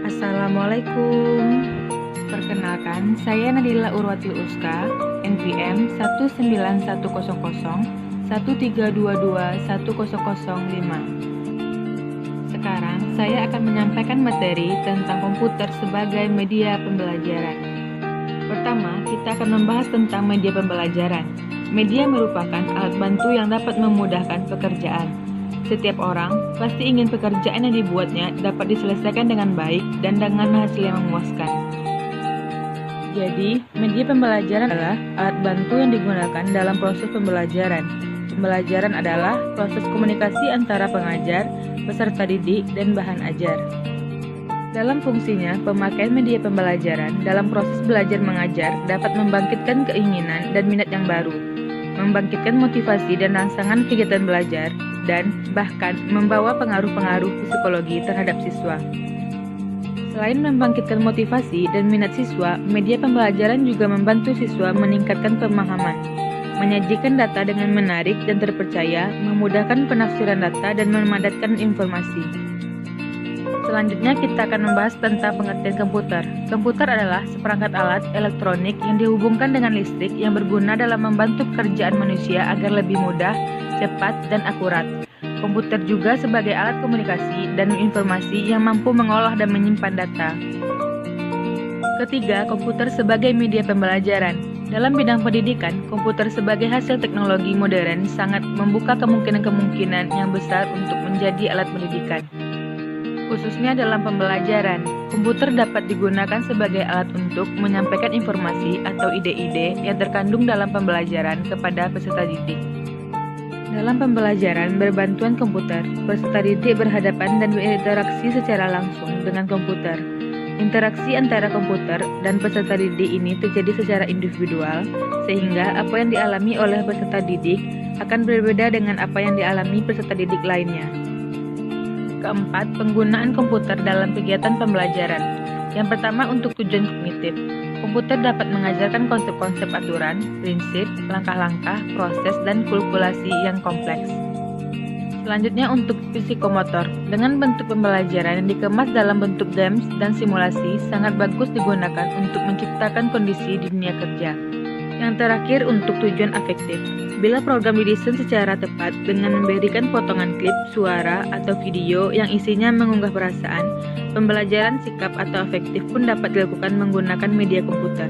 Assalamualaikum. Perkenalkan, saya Nadila Urwati Uska, NPM 1910113221005. Sekarang, saya akan menyampaikan materi tentang komputer sebagai media pembelajaran. Pertama, kita akan membahas tentang media pembelajaran. Media merupakan alat bantu yang dapat memudahkan pekerjaan. Setiap orang pasti ingin pekerjaan yang dibuatnya dapat diselesaikan dengan baik dan dengan hasil yang memuaskan. Jadi, media pembelajaran adalah alat bantu yang digunakan dalam proses pembelajaran. Pembelajaran adalah proses komunikasi antara pengajar, peserta didik, dan bahan ajar. Dalam fungsinya, pemakaian media pembelajaran dalam proses belajar mengajar dapat membangkitkan keinginan dan minat yang baru, membangkitkan motivasi dan rangsangan kegiatan belajar, dan bahkan membawa pengaruh-pengaruh psikologi terhadap siswa. Selain membangkitkan motivasi dan minat siswa, media pembelajaran juga membantu siswa meningkatkan pemahaman, menyajikan data dengan menarik dan terpercaya, memudahkan penafsiran data dan memadatkan informasi. Selanjutnya kita akan membahas tentang pengertian komputer. Komputer adalah seperangkat alat elektronik yang dihubungkan dengan listrik yang berguna dalam membantu pekerjaan manusia agar lebih mudah, cepat, dan akurat. Komputer juga sebagai alat komunikasi dan informasi yang mampu mengolah dan menyimpan data. Ketiga, komputer sebagai media pembelajaran. Dalam bidang pendidikan, komputer sebagai hasil teknologi modern sangat membuka kemungkinan-kemungkinan yang besar untuk menjadi alat pendidikan. Khususnya dalam pembelajaran, komputer dapat digunakan sebagai alat untuk menyampaikan informasi atau ide-ide yang terkandung dalam pembelajaran kepada peserta didik. Dalam pembelajaran berbantuan komputer, peserta didik berhadapan dan berinteraksi secara langsung dengan komputer. Interaksi antara komputer dan peserta didik ini terjadi secara individual, sehingga apa yang dialami oleh peserta didik akan berbeda dengan apa yang dialami peserta didik lainnya. Keempat, penggunaan komputer dalam kegiatan pembelajaran. Yang pertama, untuk tujuan kognitif. Komputer dapat mengajarkan konsep-konsep aturan, prinsip, langkah-langkah, proses, dan kalkulasi yang kompleks. Selanjutnya, untuk psikomotor. Dengan bentuk pembelajaran yang dikemas dalam bentuk games dan simulasi, sangat bagus digunakan untuk menciptakan kondisi di dunia kerja. Yang terakhir, untuk tujuan afektif. Bila program didesain secara tepat dengan memberikan potongan klip, suara, atau video yang isinya mengunggah perasaan, pembelajaran sikap atau afektif pun dapat dilakukan menggunakan media komputer.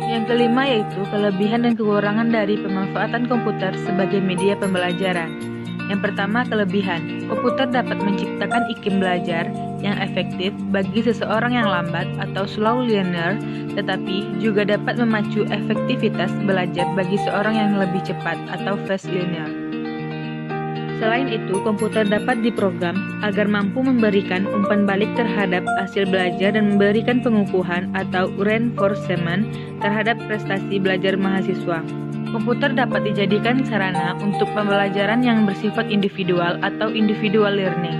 Yang kelima yaitu kelebihan dan kekurangan dari pemanfaatan komputer sebagai media pembelajaran. Yang pertama, kelebihan. Komputer dapat menciptakan iklim belajar yang efektif bagi seseorang yang lambat atau slow learner, tetapi juga dapat memacu efektivitas belajar bagi seorang yang lebih cepat atau fast learner. Selain itu, komputer dapat diprogram agar mampu memberikan umpan balik terhadap hasil belajar dan memberikan pengukuhan atau reinforcement terhadap prestasi belajar mahasiswa. Komputer dapat dijadikan sarana untuk pembelajaran yang bersifat individual atau individual learning.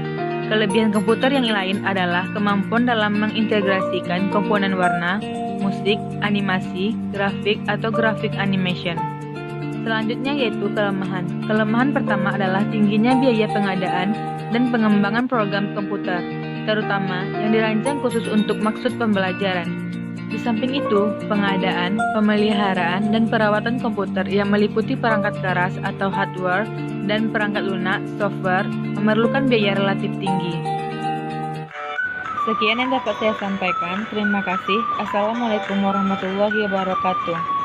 Kelebihan komputer yang lain adalah kemampuan dalam mengintegrasikan komponen warna, musik, animasi, grafik, atau grafik animation. Selanjutnya yaitu kelemahan. Kelemahan pertama adalah tingginya biaya pengadaan dan pengembangan program komputer, terutama yang dirancang khusus untuk maksud pembelajaran. Di samping itu, pengadaan, pemeliharaan, dan perawatan komputer yang meliputi perangkat keras atau hardware dan perangkat lunak, software, memerlukan biaya relatif tinggi. Sekian yang dapat saya sampaikan. Terima kasih. Assalamualaikum warahmatullahi wabarakatuh.